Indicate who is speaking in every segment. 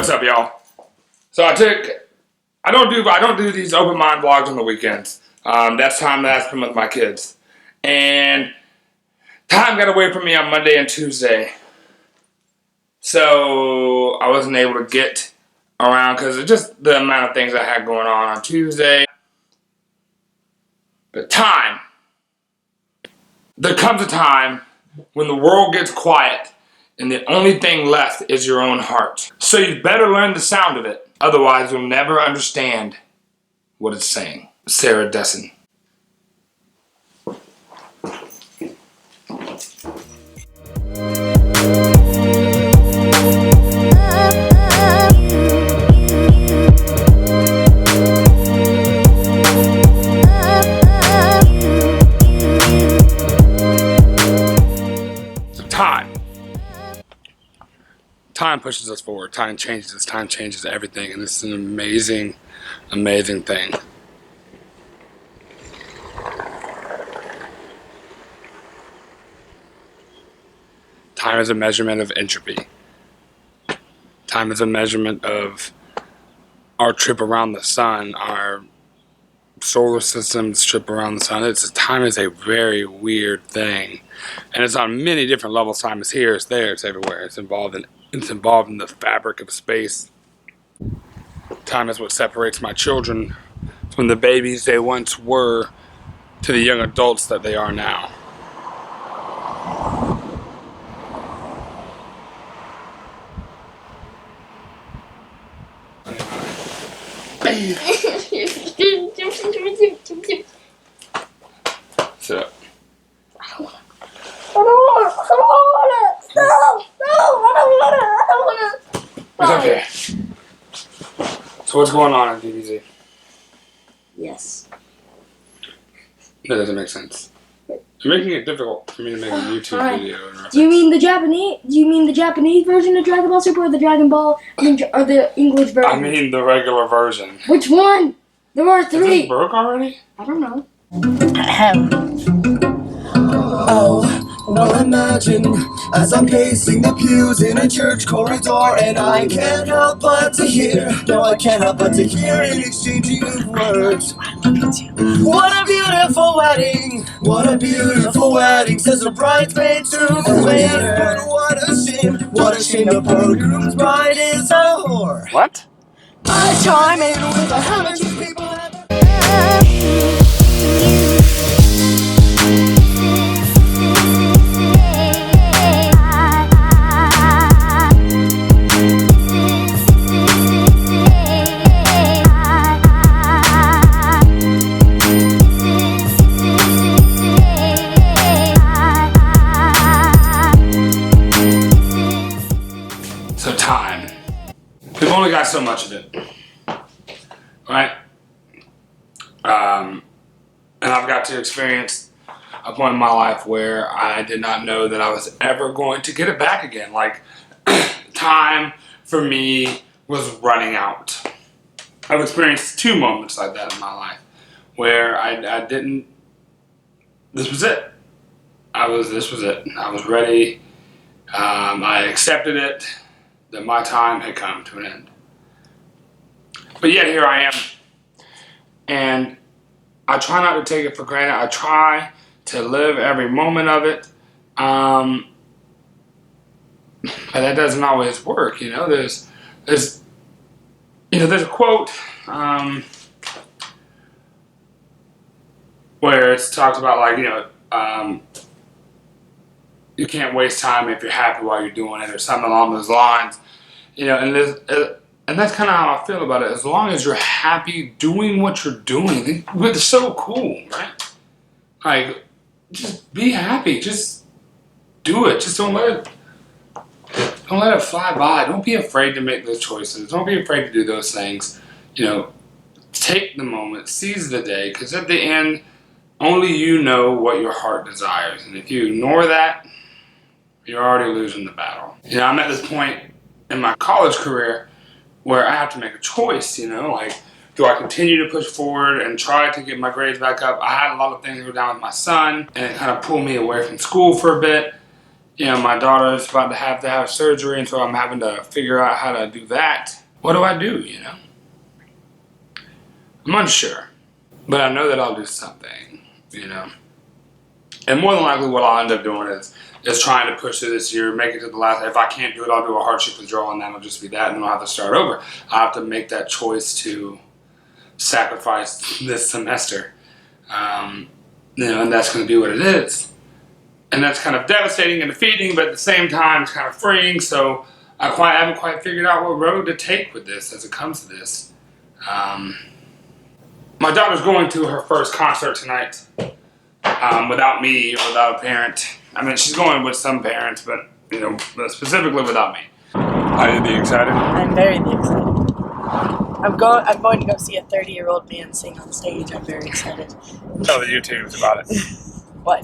Speaker 1: What's up, y'all? So I don't do these open mind vlogs on the weekends. That's time that I spend with my kids. And time got away from me on Monday and Tuesday. So I wasn't able to get around because of just the amount of things I had going on Tuesday. But there comes a time when the world gets quiet and the only thing left is your own heart. So you better learn the sound of it. Otherwise, you'll never understand what it's saying. Sarah Dessen. Time pushes us forward. Time changes us. Time changes everything. And it's an amazing, amazing thing. Time is a measurement of entropy. Time is a measurement of our trip around the sun, our solar system's trip around the sun. Time is a very weird thing. And it's on many different levels. Time is here, it's there, it's everywhere. It's involved in the fabric of space. Time is what separates my children from the babies they once were to the young adults that they are now. Sit up. It's okay. So what's going on at DBZ?
Speaker 2: Yes.
Speaker 1: That doesn't make sense. You're making it difficult for me to make a YouTube video.
Speaker 2: Do you mean the Japanese version of Dragon Ball Super or the Dragon Ball or the English version?
Speaker 1: I mean the regular version.
Speaker 2: Which one? There are 3.
Speaker 1: Is this broke already?
Speaker 2: I don't know.
Speaker 3: Oh, well imagine as I'm pacing the pews in a church corridor, and I can't help but to hear, no I can't help but to hear an exchanging of words. What a beautiful wedding, what a beautiful wedding, says a bridesmaid to the waiter. What a shame the poor groom's bride is a whore.
Speaker 1: What?
Speaker 3: I chime in with a how many people have
Speaker 1: So time. We've only got so much of it. Right? And I've got to experience a point in my life where I did not know that I was ever going to get it back again. Like, time for me was running out. I've experienced 2 moments like that in my life where I didn't, this was it. This was it. I was ready. I accepted it, that my time had come to an end. But yet here I am. And I try not to take it for granted. I try to live every moment of it. But that doesn't always work, you know. There's a quote where it's talked about, like, you know, you can't waste time if you're happy while you're doing it, or something along those lines. You know, and that's kind of how I feel about it. As long as you're happy doing what you're doing, it's so cool, right? Like, just be happy. Just do it. Just don't let it fly by. Don't be afraid to make those choices. Don't be afraid to do those things. You know, take the moment, seize the day, because at the end, only you know what your heart desires. And if you ignore that, you're already losing the battle. You know, I'm at this point in my college career where I have to make a choice, you know, like, do I continue to push forward and try to get my grades back up? I had a lot of things go down with my son, and it kind of pulled me away from school for a bit. You know, my daughter's about to have surgery, and so I'm having to figure out how to do that. What do I do, you know? I'm unsure. But I know that I'll do something, you know? And more than likely what I'll end up doing is trying to push through this year, make it to the last. If I can't do it, I'll do a hardship withdrawal, and that'll just be that, and then I'll have to start over. I'll have to make that choice to sacrifice this semester. You know, and that's going to be what it is. And that's kind of devastating and defeating, but at the same time, it's kind of freeing. So I haven't quite figured out what road to take with this as it comes to this. My daughter's going to her first concert tonight without me or without a parent. I mean, she's going with some parents, but you know, specifically without me. Are you excited?
Speaker 4: I'm very excited. I'm going to go see a 30-year-old man sing on stage. I'm very excited.
Speaker 1: Tell the YouTubes about it.
Speaker 4: What?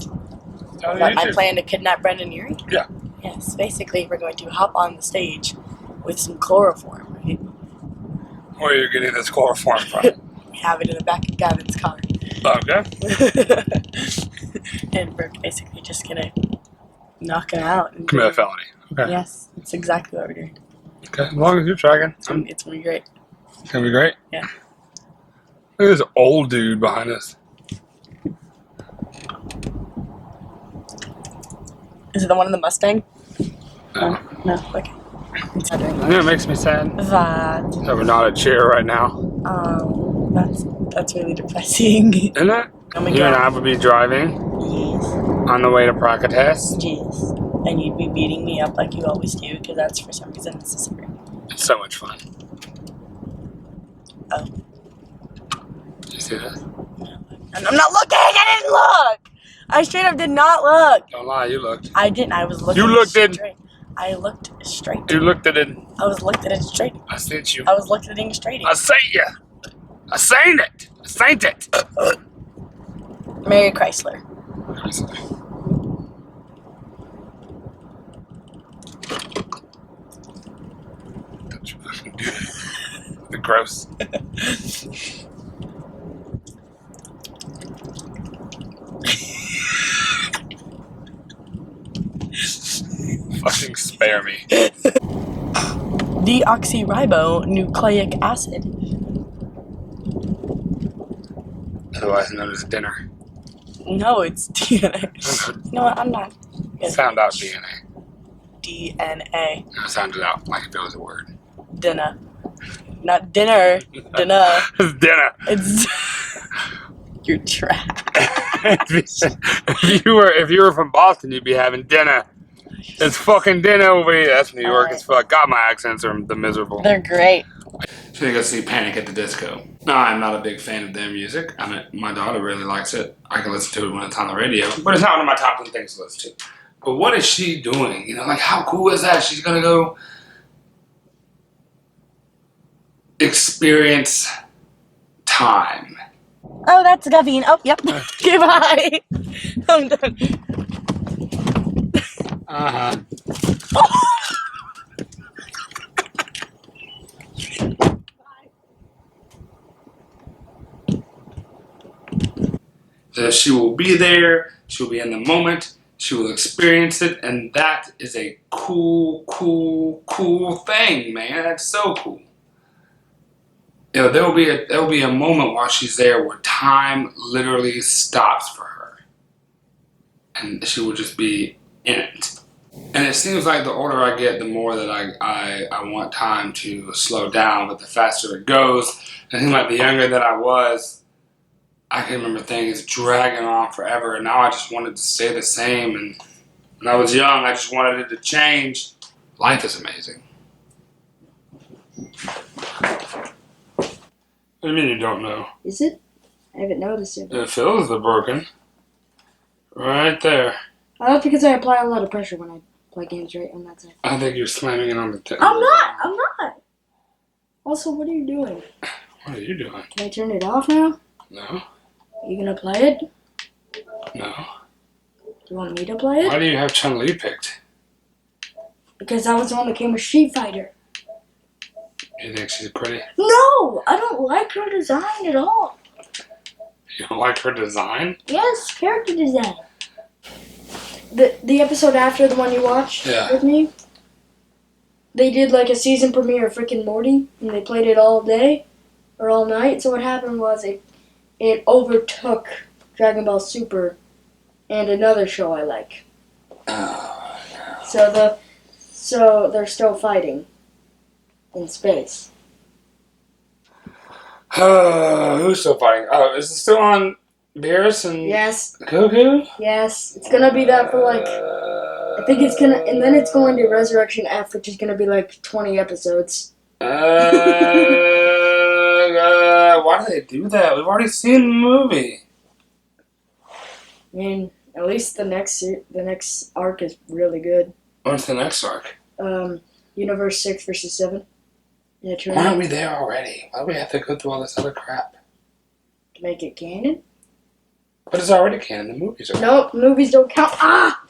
Speaker 1: Tell the
Speaker 4: That I
Speaker 1: YouTubes.
Speaker 4: plan to kidnap Brendan Urie?
Speaker 1: Yeah.
Speaker 4: Yes. Basically, we're going to hop on the stage with some chloroform. Right?
Speaker 1: Where are you getting this chloroform from?
Speaker 4: We have it in the back of Gavin's car.
Speaker 1: Okay.
Speaker 4: And we're basically just gonna knock him out. And
Speaker 1: Commit a felony. Okay.
Speaker 4: Yes, that's exactly what we're doing.
Speaker 1: Okay. As long as you're tracking.
Speaker 4: It's gonna be great.
Speaker 1: It's gonna be great.
Speaker 4: Yeah.
Speaker 1: Look at this old dude behind us.
Speaker 4: Is it the one in the Mustang?
Speaker 1: No.
Speaker 4: No. Okay. It's not doing
Speaker 1: I know it makes me sad
Speaker 4: that.
Speaker 1: that we're not at chair right now.
Speaker 4: That's really depressing.
Speaker 1: Isn't it?
Speaker 4: Oh my
Speaker 1: You and
Speaker 4: God.
Speaker 1: I would be driving
Speaker 4: Yes.
Speaker 1: on the way to Prakates.
Speaker 4: Jeez. And you'd be beating me up like you always do, because that's for some reason necessary.
Speaker 1: It's so much fun.
Speaker 4: Oh.
Speaker 1: You see that?
Speaker 4: And I'm not looking! I didn't look! I straight up did not look!
Speaker 1: Don't lie, you looked.
Speaker 4: I didn't. I was looking
Speaker 1: You looked in.
Speaker 4: straight. I looked straight.
Speaker 1: You looked at it.
Speaker 4: I was looked at it straight.
Speaker 1: I sent you.
Speaker 4: I was looked at it straight.
Speaker 1: I sent you. I seen it. I sent it.
Speaker 4: Mary Chrysler.
Speaker 1: Gross. Fucking spare me.
Speaker 4: Deoxyribonucleic acid.
Speaker 1: Otherwise known as dinner.
Speaker 4: No, it's DNA. You know what? I'm not.
Speaker 1: Sound out DNA.
Speaker 4: DNA.
Speaker 1: I sounded out like if it was a word.
Speaker 4: Dinner. Not dinner. Dinner.
Speaker 1: It's dinner.
Speaker 4: It's. You're trash.
Speaker 1: if you were from Boston, you'd be having dinner. It's fucking dinner over here. That's New York as fuck. God, my accents are the miserable.
Speaker 4: They're great.
Speaker 1: So you go see Panic at the Disco. No, I'm not a big fan of their music. I mean, my daughter really likes it. I can listen to it when it's on the radio, but it's not one of my top 10 things to listen to. But what is she doing? You know, like how cool is that? She's gonna go experience time.
Speaker 4: Oh, that's Gavin. Oh, yep. Goodbye. I'm done.
Speaker 1: Uh-huh. So she will be there, she'll be in the moment, she will experience it, and that is a cool thing, man. That's so cool. You know, there'll be a moment while she's there where time literally stops for her. And she will just be in it. And it seems like the older I get, the more that I want time to slow down, but the faster it goes. And it seems like the younger that I was, I can remember things dragging on forever, and now I just wanted to stay the same. And when I was young, I just wanted it to change. Life is amazing. What do you mean you don't know?
Speaker 2: Is it? I haven't noticed it.
Speaker 1: It feels the broken. Right there.
Speaker 2: Oh, that's because I apply a lot of pressure when I play games right on that side.
Speaker 1: I think you're slamming it on the table.
Speaker 2: I'm not! Also, what are you doing?
Speaker 1: What are you doing?
Speaker 2: Can I turn it off now?
Speaker 1: No.
Speaker 2: Are you gonna play it?
Speaker 1: No.
Speaker 2: Do you want me to play it?
Speaker 1: Why do you have Chun-Li picked?
Speaker 2: Because I was the one that came with Street Fighter.
Speaker 1: You think she's pretty?
Speaker 2: No! I don't like her design at all.
Speaker 1: You don't like her design?
Speaker 2: Yes, character design. the episode after the one you watched with me, they did like a season premiere of Rick and Morty, and they played it all day or all night. So what happened was it overtook Dragon Ball Super and another show I like.
Speaker 1: Oh, no.
Speaker 2: So they're still fighting in space.
Speaker 1: Who's still fighting? Oh, is it still on Beerus and
Speaker 2: Yes.
Speaker 1: Goku?
Speaker 2: Yes. It's gonna be that for like, I think it's gonna, and then it's going to Resurrection F, which is gonna be like 20 episodes.
Speaker 1: Why do they do that? We've already seen the movie.
Speaker 2: I mean, at least the next arc is really good.
Speaker 1: What's the next arc?
Speaker 2: Universe 6 versus 7. Yeah, true.
Speaker 1: Why aren't we there already? Why do we have to go through all this other crap?
Speaker 2: To make it canon?
Speaker 1: But it's already canon. The movies are.
Speaker 2: Nope, movies don't count. Ah!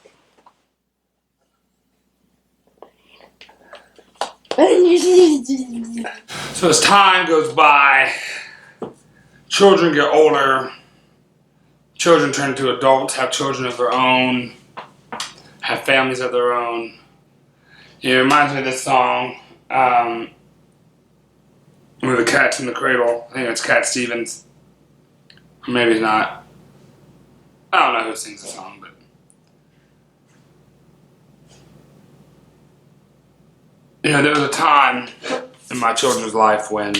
Speaker 1: So as time goes by, children get older, children turn into adults, have children of their own, have families of their own. It reminds me of this song, with the Cat's in the Cradle. I think it's Cat Stevens. Or maybe it's not. I don't know who sings the song, but there was a time in my children's life when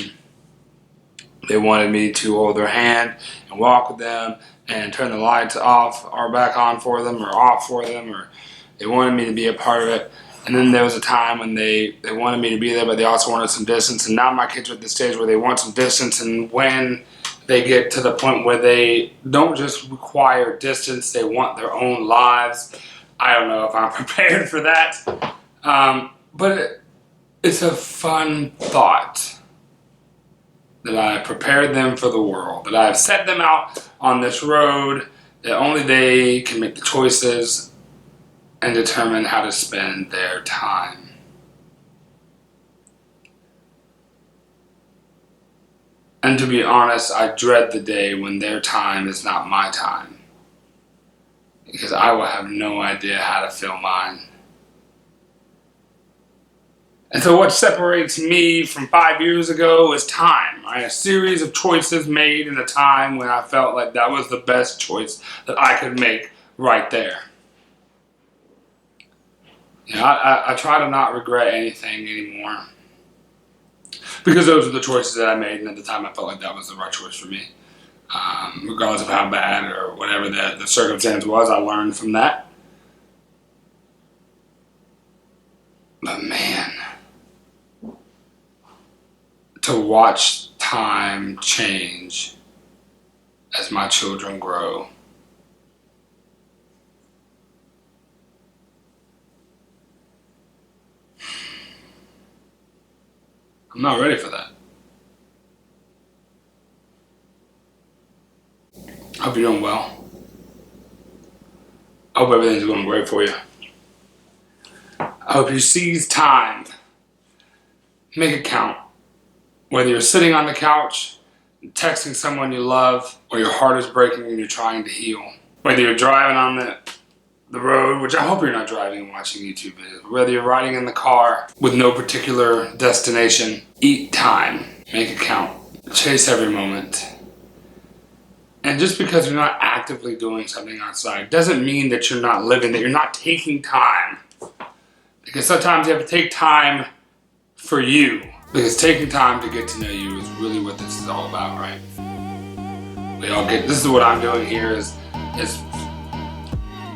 Speaker 1: they wanted me to hold their hand and walk with them and turn the lights off or back on for them or off for them, or they wanted me to be a part of it. And then there was a time when they wanted me to be there, but they also wanted some distance. And now my kids are at the stage where they want some distance, and when they get to the point where they don't just require distance, they want their own lives. I don't know if I'm prepared for that. But it's a fun thought that I prepared them for the world, that I've set them out on this road that only they can make the choices and determine how to spend their time. And to be honest, I dread the day when their time is not my time, because I will have no idea how to fill mine. And so what separates me from 5 years ago is time, right? A series of choices made in a time when I felt like that was the best choice that I could make right there. I try to not regret anything anymore, because those are the choices that I made, and at the time I felt like that was the right choice for me. Regardless of how bad or whatever the circumstance was, I learned from that. But man, to watch time change as my children grow, I'm not ready for that. I hope you're doing well. I hope everything's going great for you. I hope you seize time. Make it count. Whether you're sitting on the couch, texting someone you love, or your heart is breaking and you're trying to heal. Whether you're driving on the road, which I hope you're not driving and watching YouTube videos. Whether you're riding in the car with no particular destination, eat time. Make it count. Chase every moment. And just because you're not actively doing something outside doesn't mean that you're not living, that you're not taking time. Because sometimes you have to take time for you. Because taking time to get to know you is really what this is all about, right? This is what I'm doing here is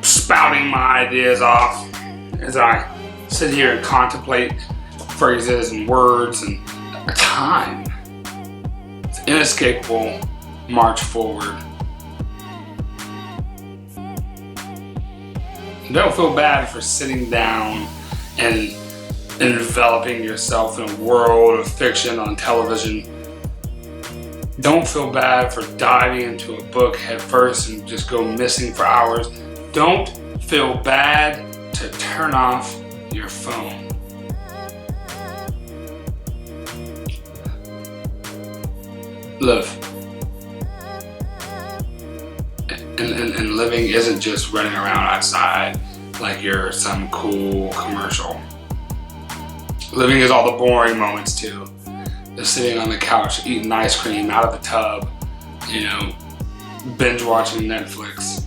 Speaker 1: spouting my ideas off as I sit here and contemplate phrases and words and time. It's an inescapable march forward. Don't feel bad for sitting down and enveloping yourself in a world of fiction on television. Don't feel bad for diving into a book head first and just go missing for hours. Don't feel bad to turn off your phone. Live. And living isn't just running around outside like you're some cool commercial. Living is all the boring moments too. Just sitting on the couch, eating ice cream out of the tub, you know, binge watching Netflix,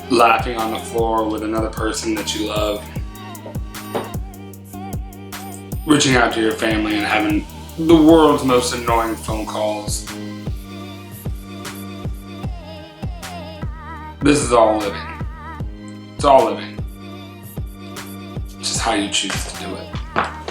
Speaker 1: laughing on the floor with another person that you love, reaching out to your family and having the world's most annoying phone calls. This is all living. It's all living. It's just how you choose to do it.